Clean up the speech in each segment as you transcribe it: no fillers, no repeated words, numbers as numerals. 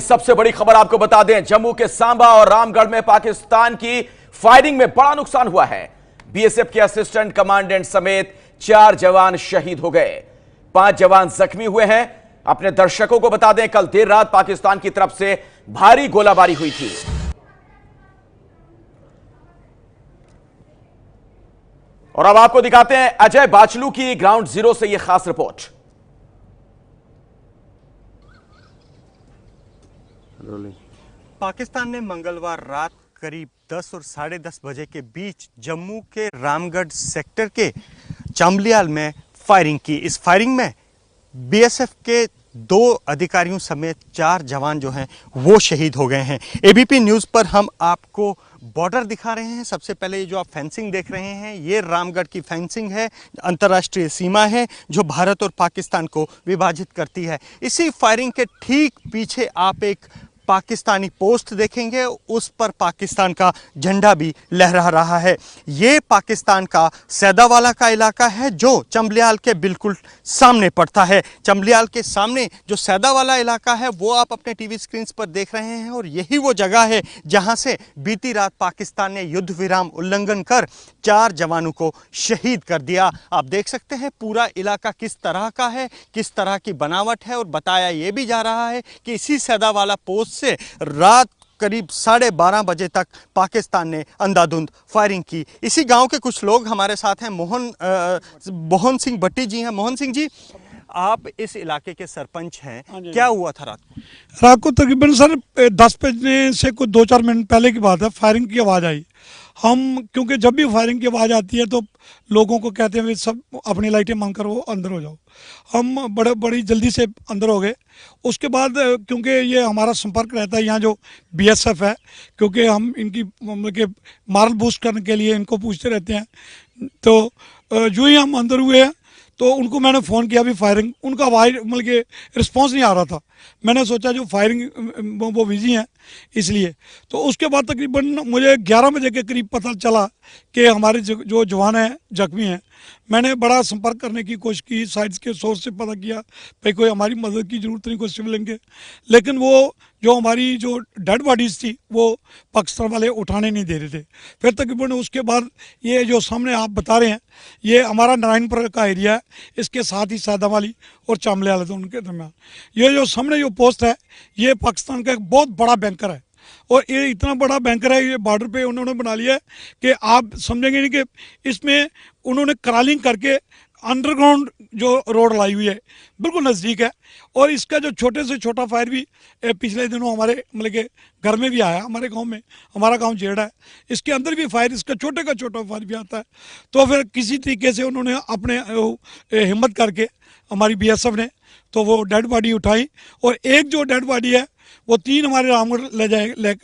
सबसे बड़ी खबर आपको बता दें, जम्मू के सांबा और रामगढ़ में पाकिस्तान की फायरिंग में बड़ा नुकसान हुआ है। बीएसएफ के असिस्टेंट कमांडेंट समेत 4 जवान शहीद हो गए, 5 जवान जख्मी हुए हैं। अपने दर्शकों को बता दें, कल देर रात पाकिस्तान की तरफ से भारी गोलाबारी हुई थी। और अब आपको दिखाते हैं अजय बाचलू की ग्राउंड जीरो से यह खास रिपोर्ट। पाकिस्तान ने मंगलवार रात करीब 10 और 10:30 बजे के बीच जम्मू के रामगढ़ सेक्टर के चांबलियाल में फायरिंग की। इस फायरिंग में बीएसएफ के 2 अधिकारियों समेत 4 जवान जो हैं वो शहीद हो गए हैं। एबीपी न्यूज़ पर हम आपको बॉर्डर दिखा रहे हैं। सबसे पहले ये जो आप फेंसिंग देख रहे हैं, ये रामगढ़ की फेंसिंग है, अंतर्राष्ट्रीय सीमा है जो भारत और पाकिस्तान को विभाजित करती है। इसी फायरिंग के ठीक पीछे आप एक पाकिस्तानी पोस्ट देखेंगे, उस पर पाकिस्तान का झंडा भी लहरा रहा है। ये पाकिस्तान का सैदावाला का इलाका है जो चांबलियाल के बिल्कुल सामने पड़ता है। चांबलियाल के सामने जो सैदावाला इलाका है वो आप अपने टीवी स्क्रीन पर देख रहे हैं और यही वो जगह है जहां से बीती रात पाकिस्तान ने युद्ध विराम उल्लंघन कर 4 जवानों को शहीद कर दिया। आप देख सकते हैं पूरा इलाका किस तरह का है, किस तरह की बनावट है। और बताया ये भी जा रहा है कि इसी सैदावाला पोस्ट से रात करीब 12:30 बजे तक पाकिस्तान ने अंधाधुंध फायरिंग की। इसी गांव के कुछ लोग हमारे साथ हैं। मोहन सिंह भट्टी जी हैं। मोहन सिंह जी, आप इस इलाके के सरपंच हैं, क्या हुआ था रात को? रात को तकरीबन सर 10 बजने से कुछ 2-4 मिनट पहले की बात है, फायरिंग की आवाज़ आई। हम क्योंकि जब भी फायरिंग की आवाज़ आती है तो लोगों को कहते हैं सब अपनी लाइटें बंद करो, अंदर हो जाओ। हम बड़ी जल्दी से अंदर हो गए। उसके बाद क्योंकि ये हमारा संपर्क रहता है यहाँ जो बीएसएफ है, क्योंकि हम इनकी मतलब कि मॉरल बूस्ट करने के लिए इनको पूछते रहते हैं। तो जो ही हम अंदर हुए हैं तो उनको मैंने फ़ोन किया भी फायरिंग, उनका आवाज़ मतलब कि रिस्पॉन्स नहीं आ रहा था। मैंने सोचा जो फायरिंग वो बिजी हैं इसलिए। तो उसके बाद तकरीबन मुझे 11 बजे के करीब पता चला कि हमारे जो जवान हैं जख्मी हैं। मैंने बड़ा संपर्क करने की कोशिश की, साइड्स के सोर्स से पता किया भाई कोई हमारी मदद की ज़रूरत नहीं, कोई सिविलियन के। लेकिन वो जो हमारी जो डेड बॉडीज़ थी वो पाकिस्तान वाले उठाने नहीं दे रहे थे। फिर तकरीबन उसके बाद ये जो सामने आप बता रहे हैं ये हमारा नारायणपुर का एरिया है, इसके साथ ही सैदावाली और चांबलियाल है उनके दरमियान। ये जो सामने जो पोस्ट है ये पाकिस्तान का एक बहुत बड़ा बैंकर है और ये इतना बड़ा बैंकर है, ये बॉर्डर पे उन्होंने बना लिया है कि आप समझेंगे नहीं कि इसमें उन्होंने क्रॉलिंग करके अंडरग्राउंड जो रोड लाई हुई है बिल्कुल नज़दीक है। और इसका जो छोटे से छोटा फायर भी पिछले दिनों हमारे मतलब के घर में भी आया, हमारे गांव में, हमारा गांव जेड़ा है, इसके अंदर भी फायर, इसका छोटे का छोटा फायर भी आता है। तो फिर किसी तरीके से उन्होंने अपने हिम्मत करके हमारी बीएसएफ ने तो वो डेड बॉडी उठाई। और एक जो डेड बॉडी है वो 3 हमारे रामगढ़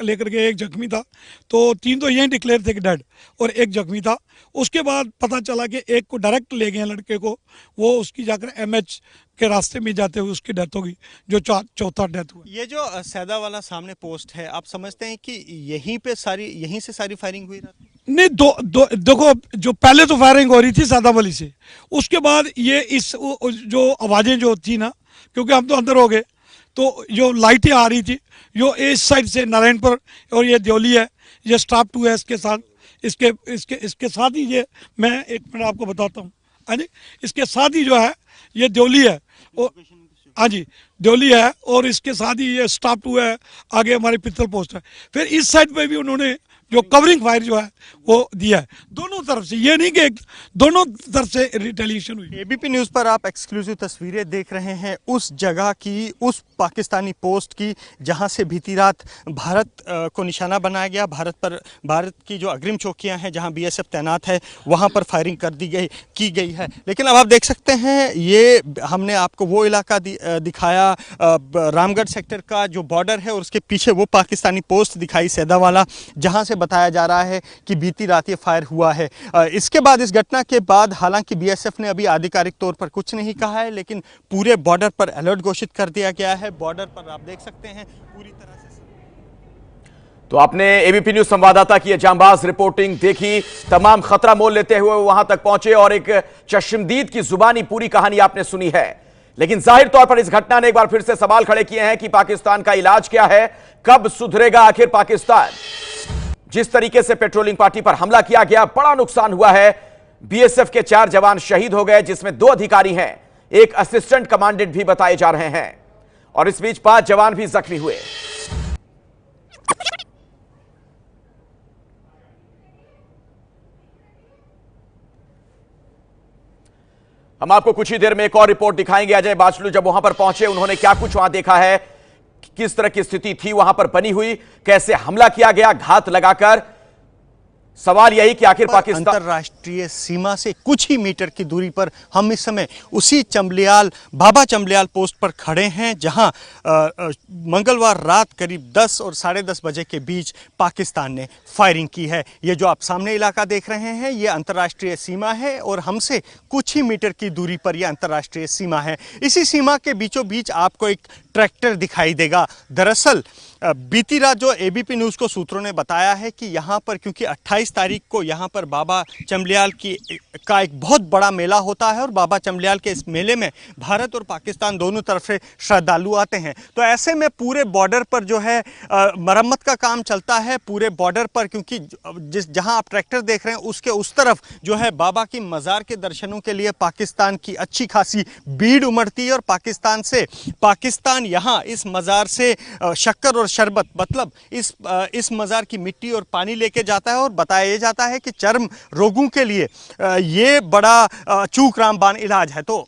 लेकर के, एक जख्मी था। तो 3 तो यहीं डिक्लेयर थे कि डेड और एक जख्मी था। उसके बाद पता चला कि एक को डायरेक्ट ले गए लड़के को, वो उसकी जाकर एमएच के रास्ते में जाते हुए उसकी डेथ होगी, जो चौथा डेथ हुआ। ये जो सैदावाला सामने पोस्ट है, आप समझते हैं कि यहीं से सारी फायरिंग हुई रात? नहीं, देखो जो पहले तो फायरिंग हो रही थी सैदावाली से, उसके बाद ये इस जो आवाज़ें जो थी ना, क्योंकि हम तो अंदर हो गए तो जो लाइटें आ रही थी जो इस साइड से नारायणपुर और ये देवली है, ये स्टाफ 2 है इसके साथ, इसके साथ ही ये मैं 1 मिनट आपको बताता हूँ। हाँ जी, इसके साथ ही जो है ये देवली है और हाँ जी देवली है और इसके साथ ही ये स्टाफ 2 है, आगे हमारी पित्तल पोस्ट है। फिर इस साइड पे भी उन्होंने जो कवरिंग फायर जो है वो दिया है दोनों तरफ से, ये नहीं कि दोनों तरफ से रिटेलिएशन हुई। एबीपी न्यूज़ पर आप एक्सक्लूसिव तस्वीरें देख रहे हैं उस जगह की, उस पाकिस्तानी पोस्ट की जहां से बीती रात भारत को निशाना बनाया गया। भारत की जो अग्रिम चौकियां हैं जहां बीएसएफ तैनात है वहां पर फायरिंग की गई है। लेकिन अब आप देख सकते हैं ये हमने आपको वो इलाका दिखाया रामगढ़ सेक्टर का जो बॉर्डर है और उसके पीछे वो पाकिस्तानी पोस्ट दिखाई सैदावाला, जहाँ से बताया जा रहा है कि बीती रात ये फायर हुआ है। इसके बाद, इस घटना के बाद, हालांकि बीएसएफ ने अभी आधिकारिक तौर पर कुछ नहीं कहा है, लेकिन पूरे बॉर्डर पर अलर्ट घोषित कर दिया गया है। बॉर्डर पर आप देख सकते हैं पूरी तरह से। तो आपने एबीपी न्यूज संवाददाता की जांबाज रिपोर्टिंग देखी, तमाम खतरा मोल लेते हुए वहां तक पहुंचे और एक चश्मदीद की जुबानी पूरी कहानी आपने सुनी है। लेकिन जाहिर तौर पर इस घटना ने एक बार फिर से सवाल खड़े किए हैं कि पाकिस्तान का इलाज क्या है, कब सुधरेगा आखिर पाकिस्तान। जिस तरीके से पेट्रोलिंग पार्टी पर हमला किया गया, बड़ा नुकसान हुआ है। बीएसएफ के 4 जवान शहीद हो गए, जिसमें 2 अधिकारी हैं, एक असिस्टेंट कमांडेंट भी बताए जा रहे हैं, और इस बीच 5 जवान भी जख्मी हुए। हम आपको कुछ ही देर में एक और रिपोर्ट दिखाएंगे। अजय बाचलू जब वहां पर पहुंचे, उन्होंने क्या कुछ वहां देखा है, किस तरह की स्थिति थी वहां पर बनी हुई, कैसे हमला किया गया घात लगाकर। सवाल यही कि आखिर पाकिस्तान अंतरराष्ट्रीय सीमा से कुछ ही मीटर की दूरी पर हम इस समय उसी चंबलियाल, बाबा चंबलियाल पोस्ट पर खड़े हैं, जहां मंगलवार रात करीब 10 और 10:30 बजे के बीच पाकिस्तान ने फायरिंग की है। ये जो आप सामने इलाका देख रहे हैं, ये अंतर्राष्ट्रीय सीमा है और हमसे कुछ ही मीटर की दूरी पर यह अंतर्राष्ट्रीय सीमा है। इसी सीमा के बीचों बीच आपको एक ट्रैक्टर दिखाई देगा। दरअसल बीती रात जो एबीपी न्यूज़ को सूत्रों ने बताया है कि यहाँ पर क्योंकि 28 तारीख को यहाँ पर बाबा चंबलियाल का एक बहुत बड़ा मेला होता है और बाबा चंबलियाल के इस मेले में भारत और पाकिस्तान दोनों तरफ से श्रद्धालु आते हैं, तो ऐसे में पूरे बॉर्डर पर जो है मरम्मत का काम चलता है पूरे बॉर्डर पर, क्योंकि जहाँ आप ट्रैक्टर देख रहे हैं उसके उस तरफ जो है बाबा की मज़ार के दर्शनों के लिए पाकिस्तान की अच्छी खासी भीड़ उमड़ती है और पाकिस्तान यहाँ इस मज़ार से शक्कर और शरबत, मतलब इस मज़ार की मिट्टी और पानी लेके जाता है। और बताया जाता है कि चर्म रोगों के लिए ये बड़ा चूक रामबान इलाज है। तो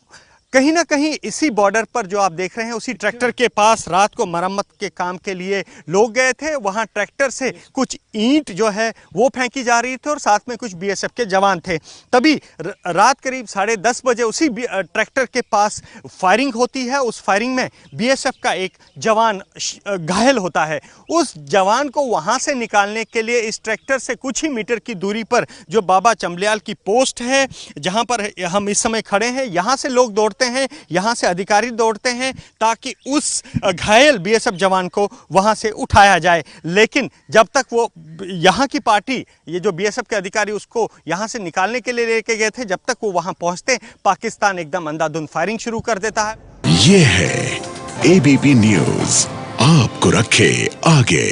कहीं ना कहीं इसी बॉर्डर पर जो आप देख रहे हैं, उसी ट्रैक्टर के पास रात को मरम्मत के काम के लिए लोग गए थे। वहां ट्रैक्टर से कुछ ईंट जो है वो फेंकी जा रही थी और साथ में कुछ बीएसएफ के जवान थे। तभी रात करीब 10:30 बजे उसी ट्रैक्टर के पास फायरिंग होती है। उस फायरिंग में बीएसएफ का एक जवान घायल होता है। उस जवान को वहां से निकालने के लिए इस ट्रैक्टर से कुछ ही मीटर की दूरी पर जो बाबा चंबलियाल की पोस्ट है, जहां पर हम इस समय खड़े हैं, यहां से लोग दौड़ते हैं, यहां से अधिकारी दौड़ते हैं ताकि उस घायल बीएसएफ जवान को वहां से उठाया जाए। लेकिन जब तक वो यहां की पार्टी, ये जो बीएसएफ के अधिकारी उसको यहां से निकालने के लिए लेके गए थे, जब तक वो वहां पहुंचते पाकिस्तान एकदम अंधाधुंध फायरिंग शुरू कर देता है। ये है एबीपी न्यूज़, आपको रखे आगे।